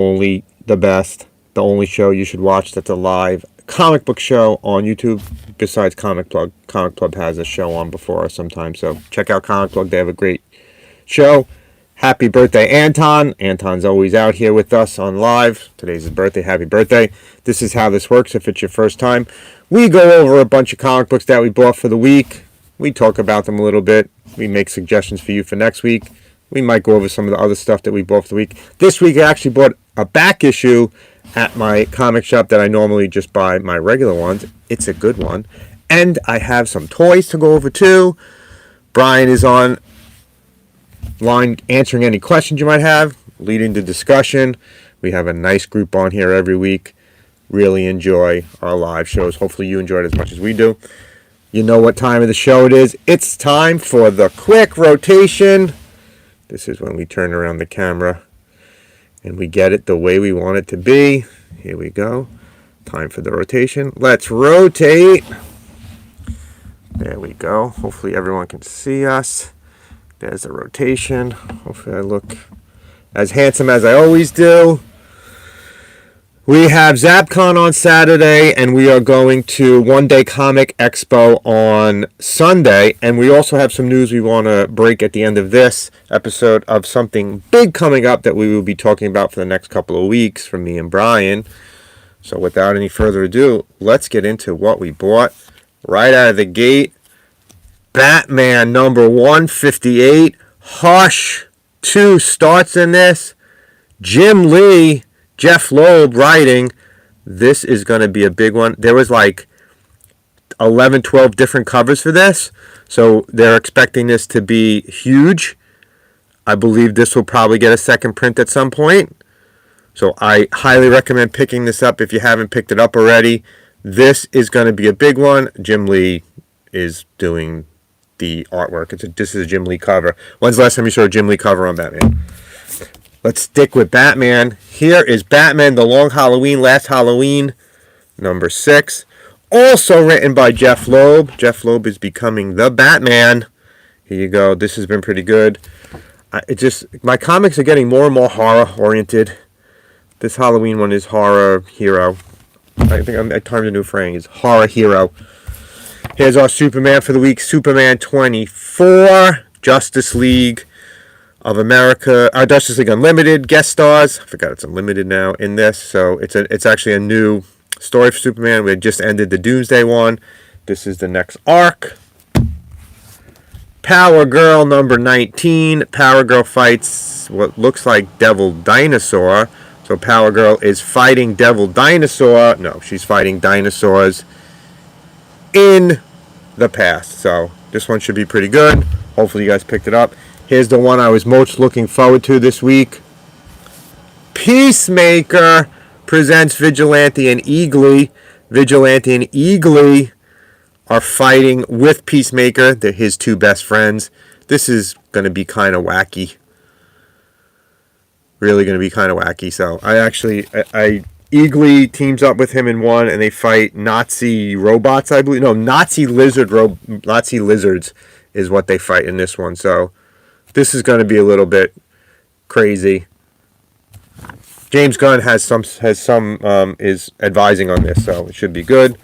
only the best, the only show you should watch that's a live comic book show on YouTube besides Comic Plug. Comic Plug has a show on before us sometimes, so check out Comic Plug. They have a great show. Happy birthday, Anton. Anton's always out here with us on live. Today's his birthday. Happy birthday. This is how this works if it's your first time. We go over a bunch of comic books that we bought for the week. We talk about them a little bit. We make suggestions for you for next week. We might go over some of the other stuff that we bought for the week. This week I actually bought a back issue at my comic shop that I normally just buy my regular ones. It's a good one. And I have some toys to go over too. Brian is on line answering any questions you might have, leading the discussion. We have a nice group on here every week. Really enjoy our live shows. Hopefully you enjoy it as much as we do. You know what time of the show it is. It's time for the quick rotation. This is when we turn around the camera and we get it the way we want it to be. Here we go. Time for the rotation. Let's rotate. There we go. Hopefully everyone can see us. There's the rotation. Hopefully I look as handsome as I always do. We have ZapCon on Saturday, and we are going to One Day Comic Expo on Sunday. And we also have some news we want to break at the end of this episode of something big coming up that we will be talking about for the next couple of weeks from me and Brian. So without any further ado, let's get into what we bought right out of the gate. Batman number 158. Hush 2 starts in this. Jim Lee, Jeff Loeb writing. This is going to be a big one. There was like 11, 12 different covers for this. So they're expecting this to be huge. I believe this will probably get a second print at some point. So I highly recommend picking this up if you haven't picked it up already. This is going to be a big one. Jim Lee is doing the artwork. This is a Jim Lee cover. When's the last time you saw a Jim Lee cover on Batman? Let's stick with Batman. Here is Batman The Long Halloween, Last Halloween, number 6. Also written by Jeff Loeb. Jeff Loeb is becoming the Batman. Here you go. This has been pretty good. My comics are getting more and more horror oriented. This Halloween one is Horror Hero. I think I termed a new phrase. Horror Hero. Here's our Superman for the week. Superman 24. Justice League of America. Justice League Unlimited. Guest stars. I forgot it's Unlimited now in this. So it's actually a new story for Superman. We had just ended the Doomsday one. This is the next arc. Power Girl number 19. Power Girl fights what looks like Devil Dinosaur. So Power Girl is fighting Devil Dinosaur. No, she's fighting dinosaurs in the past. So this one should be pretty good. Hopefully you guys picked it up. Here's the one I was most looking forward to this week. Peacemaker presents Vigilante and Eagly. Vigilante and Eagly are fighting with Peacemaker. They're his two best friends. This is going to be kind of wacky. Really going to be kind of wacky. So Eagly teams up with him in one, and they fight Nazi robots, I believe. No, Nazi lizards is what they fight in this one. So this is going to be a little bit crazy. James Gunn is advising on this, so it should be good.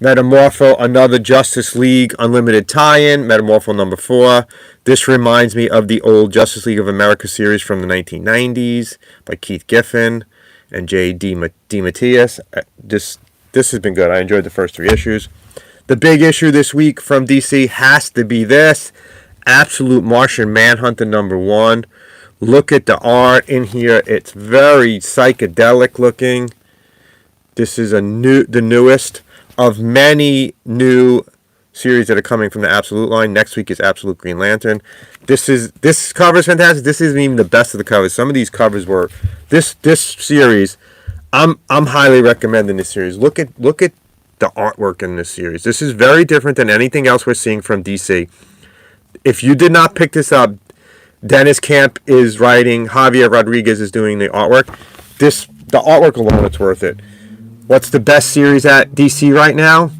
Metamorpho, another Justice League Unlimited tie-in. Metamorpho number 4. This reminds me of the old Justice League of America series from the 1990s by Keith Giffen and J. DeMatteis. This has been good. I enjoyed the first 3 issues. The big issue this week from DC has to be this. Absolute Martian Manhunter number 1. Look at the art in here. It's very psychedelic looking. This is the newest of many new series that are coming from the Absolute line. Next week is Absolute Green Lantern. This cover is fantastic. This isn't even the best of the covers. Some of these covers were this series. I'm highly recommending this series. Look at the artwork in this series. This is very different than anything else we're seeing from DC. If you did not pick this up, Dennis Camp is writing. Javier Rodriguez is doing the artwork. The artwork alone, it's worth it. What's the best series at DC right now?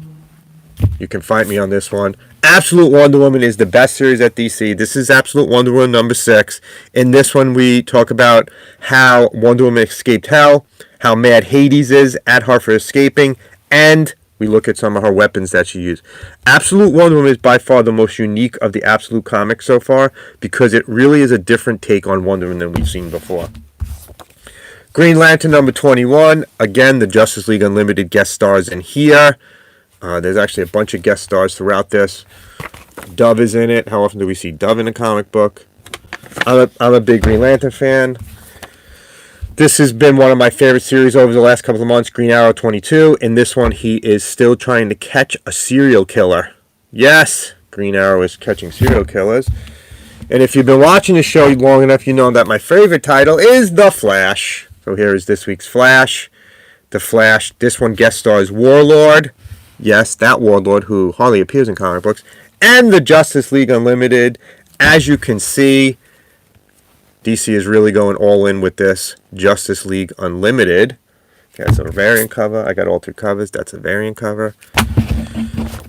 You can find me on this one. Absolute Wonder Woman is the best series at DC. This is Absolute Wonder Woman number 6. In this one, we talk about how Wonder Woman escaped hell, how mad Hades is at her for escaping, and we look at some of her weapons that she used. Absolute Wonder Woman is by far the most unique of the Absolute comics so far because it really is a different take on Wonder Woman than we've seen before. Green Lantern number 21. Again, the Justice League Unlimited guest stars in here. There's actually a bunch of guest stars throughout this. Dove is in it. How often do we see Dove in a comic book? I'm a big Green Lantern fan. This has been one of my favorite series over the last couple of months. Green Arrow 22. In this one, he is still trying to catch a serial killer. Yes, Green Arrow is catching serial killers. And if you've been watching the show long enough, you know that my favorite title is The Flash. So here is this week's Flash. The Flash. This one guest stars Warlord. Yes, that Warlord who hardly appears in comic books. And the Justice League Unlimited. As you can see, DC is really going all in with this Justice League Unlimited. That's a variant cover. I got all 3 covers. That's a variant cover.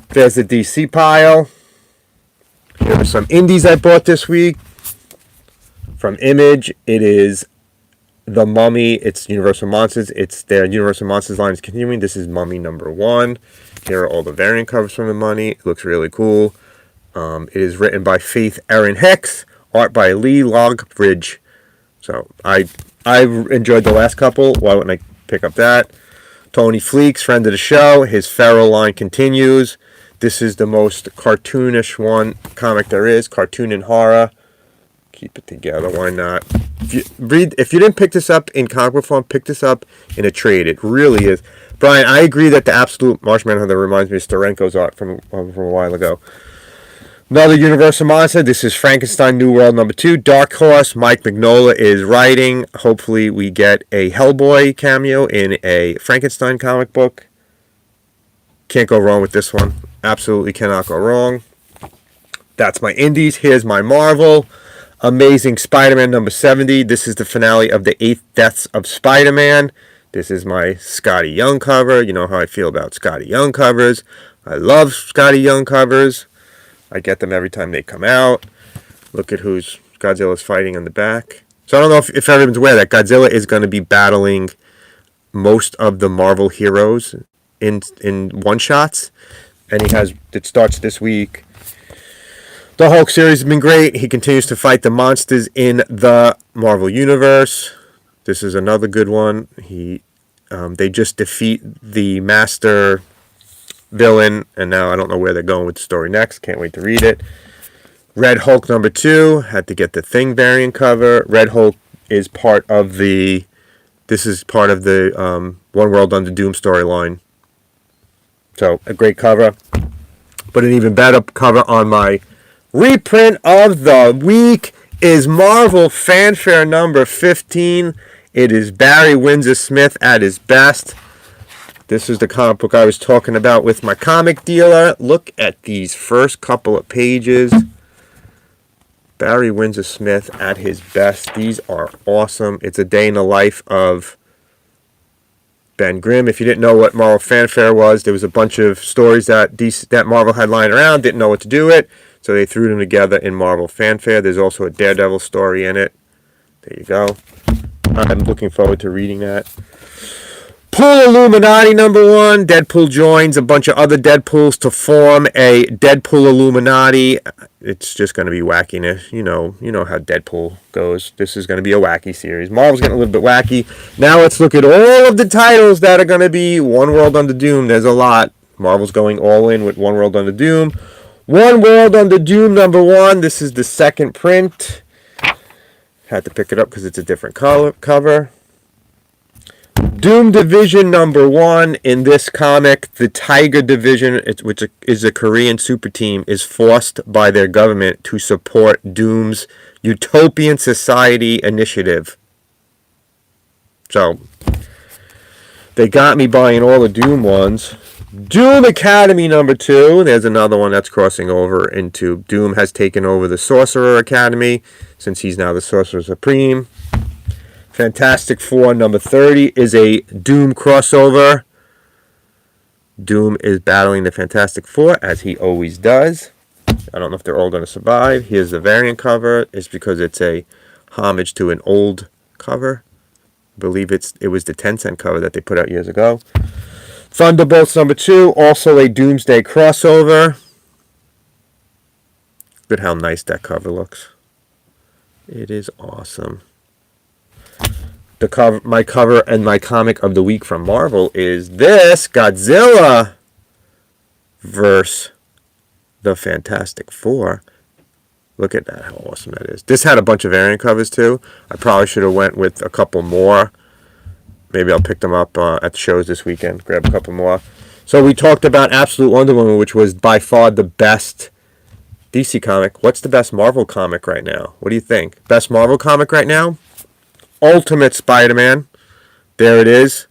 There's the DC pile. Here are some indies I bought this week. From Image, it is The Mummy. It's Universal Monsters. It's their Universal Monsters line is continuing. This is Mummy number 1. Here are all the variant covers from The Mummy. It looks really cool. It is written by Faith Erin Hicks. Art by Lee Logbridge. So I enjoyed the last couple. Why wouldn't I pick up that? Tony Fleeks, friend of the show. His Feral line continues. This is the most cartoonish comic there is. Cartoon and horror. Keep it together. Why not? If you didn't pick this up in comic book form, pick this up in a trade. It really is. Brian, I agree that the Absolute Marshmallow Hunter reminds me of Steranko's art from a while ago. Another Universal Monster. This is Frankenstein New World number 2. Dark Horse. Mike Mignola is writing. Hopefully we get a Hellboy cameo in a Frankenstein comic book. Can't go wrong with this one. Absolutely cannot go wrong. That's my indies. Here's my Marvel. Amazing Spider-Man number 70. This is the finale of the 8th Deaths of Spider-Man. This is my Scotty Young cover. You know how I feel about Scotty Young covers. I love Scotty Young covers. I get them every time they come out. Look at who's Godzilla's fighting on the back. So I don't know if everyone's aware that Godzilla is going to be battling most of the Marvel heroes in one-shots. And it starts this week. The Hulk series has been great. He continues to fight the monsters in the Marvel Universe. This is another good one. They just defeat the master villain, and now I don't know where they're going with the story next. Can't wait to read it. Red Hulk number 2. Had to get the Thing variant cover. Red Hulk is part of the... This is part of the One World Under Doom storyline. So, a great cover. But an even better cover on my reprint of the week is Marvel Fanfare number 15. It is Barry Windsor Smith at his best. This is the comic book I was talking about with my comic dealer. Look at these first couple of pages. Barry Windsor Smith at his best. These are awesome. It's a day in the life of Ben Grimm. If you didn't know what Marvel Fanfare was, there was a bunch of stories that Marvel had lying around, didn't know what to do with, so they threw them together in Marvel Fanfare. There's also a Daredevil story in it. There you go. I'm looking forward to reading that. Pool Illuminati number 1. Deadpool joins a bunch of other Deadpools to form a Deadpool Illuminati. It's just going to be wackiness. You know how Deadpool goes. This is going to be a wacky series. Marvel's getting a little bit wacky. Now let's look at all of the titles that are going to be One World Under Doom. There's a lot. Marvel's going all in with One World Under Doom. One World Under Doom number 1. This is the second print. Had to pick it up because it's a different cover. Doom Division number 1. In this comic, the Tiger Division, which is a Korean super team, is forced by their government to support Doom's Utopian Society initiative. So, they got me buying all the Doom ones. Doom Academy number 2. There's another one that's crossing over into Doom has taken over the Sorcerer Academy, since he's now the Sorcerer Supreme. Fantastic Four number 30 is a Doom crossover. Doom is battling the Fantastic Four, as he always does. I don't know if they're all going to survive. Here's the variant cover. It's because it's a homage to an old cover. I believe it was the 10-cent cover that they put out years ago. Thunderbolts number 2, also a Doomsday crossover. Look at how nice that cover looks. It is awesome. The cover, my cover and my comic of the week from Marvel is this Godzilla versus the Fantastic Four. Look at that, how awesome that is. This had a bunch of variant covers too. I probably should have went with a couple more. Maybe I'll pick them up at the shows this weekend. Grab a couple more. So we talked about Absolute Wonder Woman, which was by far the best DC comic. What's the best Marvel comic right now? What do you think? Best Marvel comic right now? Ultimate Spider-Man. There it is.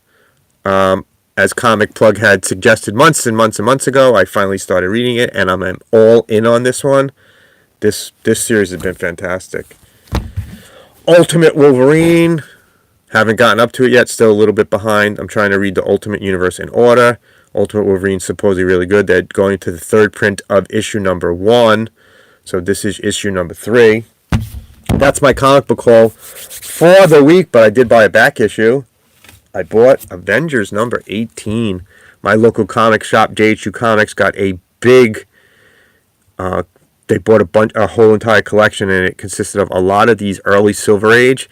As Comic Plug had suggested months and months and months ago, I finally started reading it, and I'm all in on this one. This series has been fantastic. Ultimate Wolverine. Haven't gotten up to it yet. Still a little bit behind. I'm trying to read the Ultimate Universe in order. Ultimate Wolverine's supposedly really good. They're going to the third print of issue number 1. So this is issue number 3. That's my comic book haul for the week, but I did buy a back issue. I bought Avengers number 18. My local comic shop, JHU Comics, got a big... they bought a whole entire collection, and it consisted of a lot of these early Silver Age.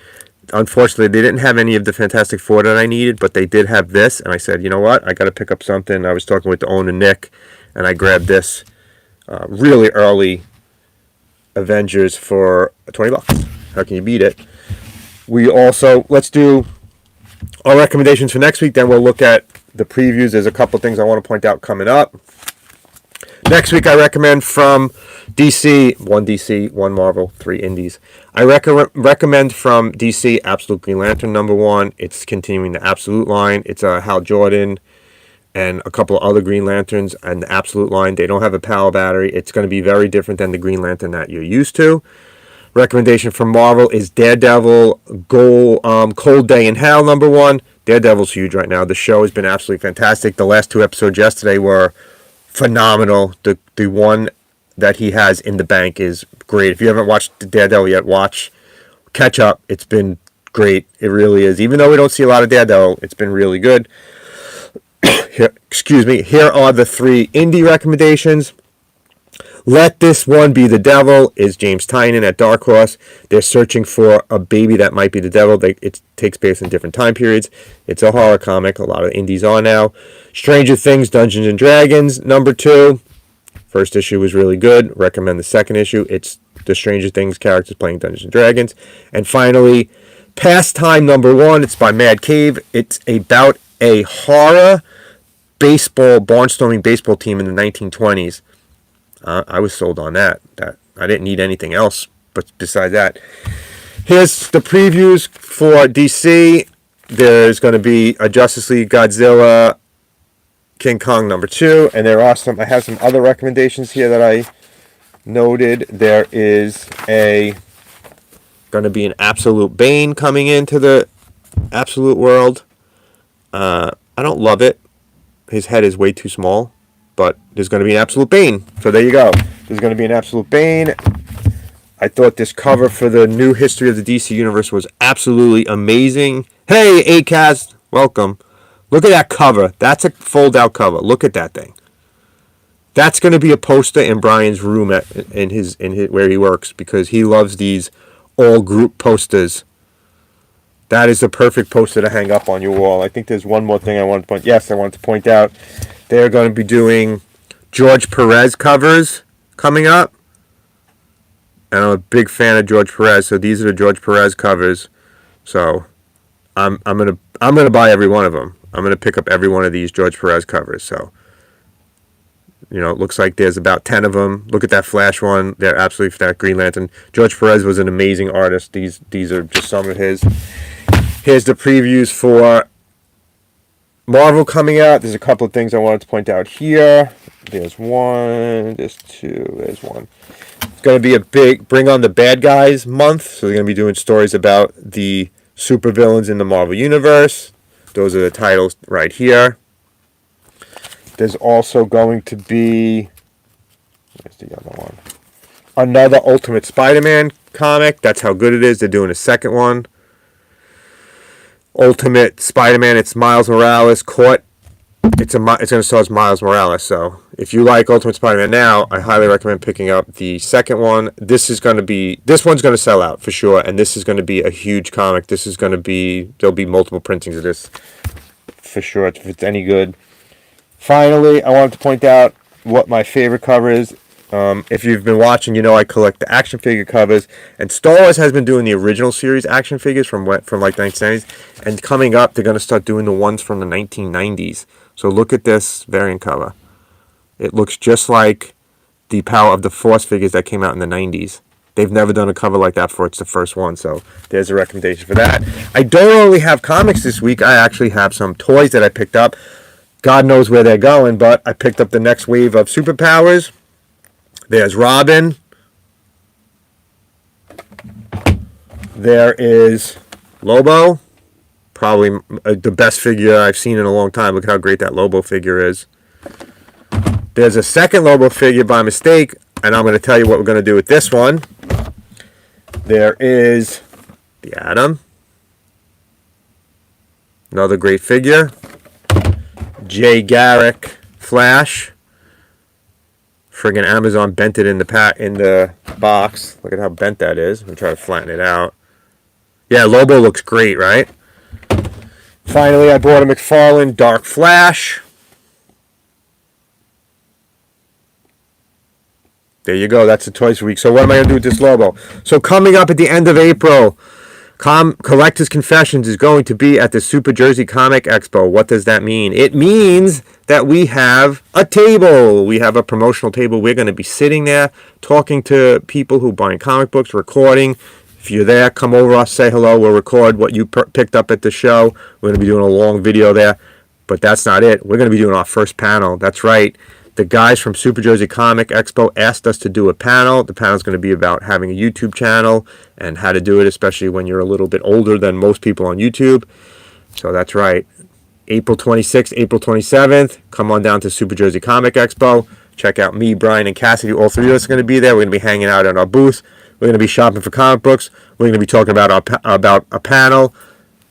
Unfortunately, they didn't have any of the Fantastic Four that I needed, but they did have this, and I said, you know what? I got to pick up something. I was talking with the owner, Nick, and I grabbed this really early Avengers for $20. How can you beat it? Let's do our recommendations for next week, then we'll look at the previews. There's a couple things I want to point out coming up. Next week I recommend from DC, 1 Marvel, 3 Indies. I recommend from DC Absolute Green Lantern number 1. It's continuing the Absolute line. It's Hal Jordan and a couple of other Green Lanterns and the Absolute line. They don't have a power battery. It's going to be very different than the Green Lantern that you're used to. Recommendation from Marvel is Daredevil, Cold Day in Hell number 1. Daredevil's huge right now. The show has been absolutely fantastic. The last 2 episodes yesterday were phenomenal. The one that he has in the bank is great. If you haven't watched Daredevil yet, catch up. It's been great. It really is. Even though we don't see a lot of Daredevil, it's been really good. Here are the 3 indie recommendations. Let This One Be the Devil is James Tynion at Dark Horse. They're searching for a baby that might be the devil. It takes place in different time periods. It's a horror comic. A lot of indies are now. Stranger Things, Dungeons and Dragons, number 2. First issue was really good. Recommend the second issue. It's the Stranger Things characters playing Dungeons and Dragons. And finally, Pastime number 1. It's by Mad Cave. It's about a horror barnstorming baseball team in the 1920s. I was sold on that. I didn't need anything else but besides that. Here's the previews for DC. There's going to be a Justice League Godzilla King Kong number 2, and I have some other recommendations here that I noted. There is going to be an Absolute Bane coming into the Absolute world. I don't love it. His head is way too small. But there's going to be an Absolute Bane. So there you go. There's going to be an Absolute Bane. I thought this cover for the new history of the DC Universe was absolutely amazing. Hey, Acast, welcome. Look at that cover. That's a fold-out cover. Look at that thing. That's going to be a poster in Brian's room in his where he works, because he loves these all-group posters. That is the perfect poster to hang up on your wall. I think there's one more thing I wanted to point. Yes, I wanted to point out. They're going to be doing George Perez covers coming up. And I'm a big fan of George Perez, so these are the George Perez covers. So I'm gonna buy every one of them. I'm gonna pick up every one of these George Perez covers. So it looks like there's about 10 of them. Look at that Flash one. They're absolutely that Green Lantern. George Perez was an amazing artist. These are just some of his. Here's the previews for Marvel coming out. There's a couple of things I wanted to point out here. There's 1, there's 2, there's 1. It's going to be a big Bring on the Bad Guys month. So they're going to be doing stories about the supervillains in the Marvel Universe. Those are the titles right here. There's also going to be, Here's the other one. Another Ultimate Spider-Man comic. That's how good it is. They're doing a second one. Ultimate Spider-Man. It's Miles Morales caught. It's going to star as Miles Morales. So if you like Ultimate Spider-Man now, I highly recommend picking up the second one. This one's going to sell out for sure, and this is going to be a huge comic. There'll be multiple printings of this for sure if it's any good. Finally, I wanted to point out what my favorite cover is. If you've been watching, you know I collect the action figure covers, and Star Wars has been doing the original series action figures from like 1970s, and coming up they're going to start doing the ones from the 1990s. So look at this variant cover. It looks just like the Power of the Force figures that came out in the 90s. They've never done a cover like that before. It's the first one, so there's a recommendation for that. I don't only have comics this week. I actually have some toys that I picked up. God knows where they're going, but I picked up the next wave of superpowers. There's Robin. There is Lobo. Probably the best figure I've seen in a long time. Look at how great that Lobo figure is. There's a second Lobo figure by mistake, and I'm going to tell you what we're going to do with this one. There is the Atom. Another great figure. Jay Garrick Flash. Friggin' Amazon bent it in the box. Look at how bent that is. I'm going to try to flatten it out. Yeah, Lobo looks great, right? Finally, I bought a McFarlane Dark Flash. There you go. That's the Toys Week. So what am I going to do with this Lobo? So coming up at the end of April, Collectors Confessions is going to be at the Super Jersey Comic Expo. What does that mean? It means that we have a table. We have a promotional table. We're going to be sitting there talking to people who are buying comic books, recording. If you're there, come over, say hello. We'll record what you picked up at the show. We're going to be doing a long video there. But that's not it. We're going to be doing our first panel. That's right. The guys from Super Jersey Comic Expo asked us to do a panel. The panel is going to be about having a YouTube channel and how to do it, especially when you're a little bit older than most people on YouTube. So that's right. April 26th, April 27th, come on down to Super Jersey Comic Expo. Check out me, Brian, and Cassidy. All three of us are going to be there. We're going to be hanging out at our booth. We're going to be shopping for comic books. We're going to be talking about a panel.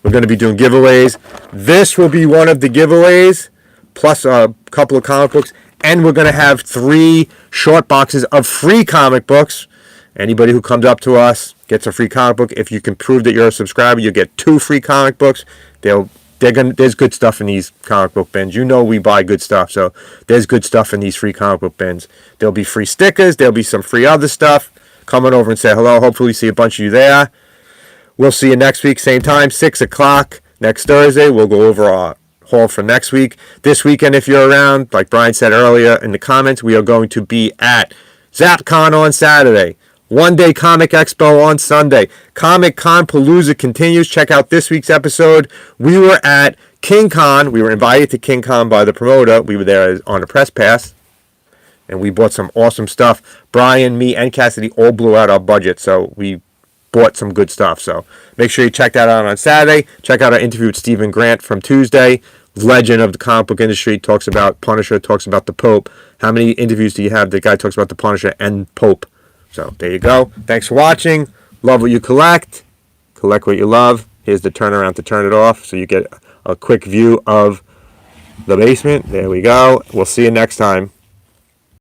We're going to be doing giveaways. This will be one of the giveaways, plus a couple of comic books. And we're going to have 3 short boxes of free comic books. Anybody who comes up to us gets a free comic book. If you can prove that you're a subscriber, you get 2 free comic books. There's good stuff in these comic book bins. You know we buy good stuff, so there's good stuff in these free comic book bins. There'll be free stickers. There'll be some free other stuff. Come on over and say hello. Hopefully see a bunch of you there. We'll see you next week, same time, 6 o'clock next Thursday. We'll go over our haul for next week. This weekend, if you're around, like Brian said earlier in the comments, we are going to be at ZapCon on Saturday. One Day Comic Expo on Sunday. Comic Con Palooza continues. Check out this week's episode. We were at King Con. We were invited to King Con by the promoter. We were there on a press pass. And we bought some awesome stuff. Brian, me, and Cassidy all blew out our budget. So we bought some good stuff. So make sure you check that out on Saturday. Check out our interview with Stephen Grant from Tuesday. Legend of the comic book industry, talks about Punisher, talks about the Pope. How many interviews do you have? The guy talks about the Punisher and Pope. So there you go. Thanks for watching. Love what you collect. Collect what you love. Here's the turnaround to turn it off so you get a quick view of the basement. There we go. We'll see you next time.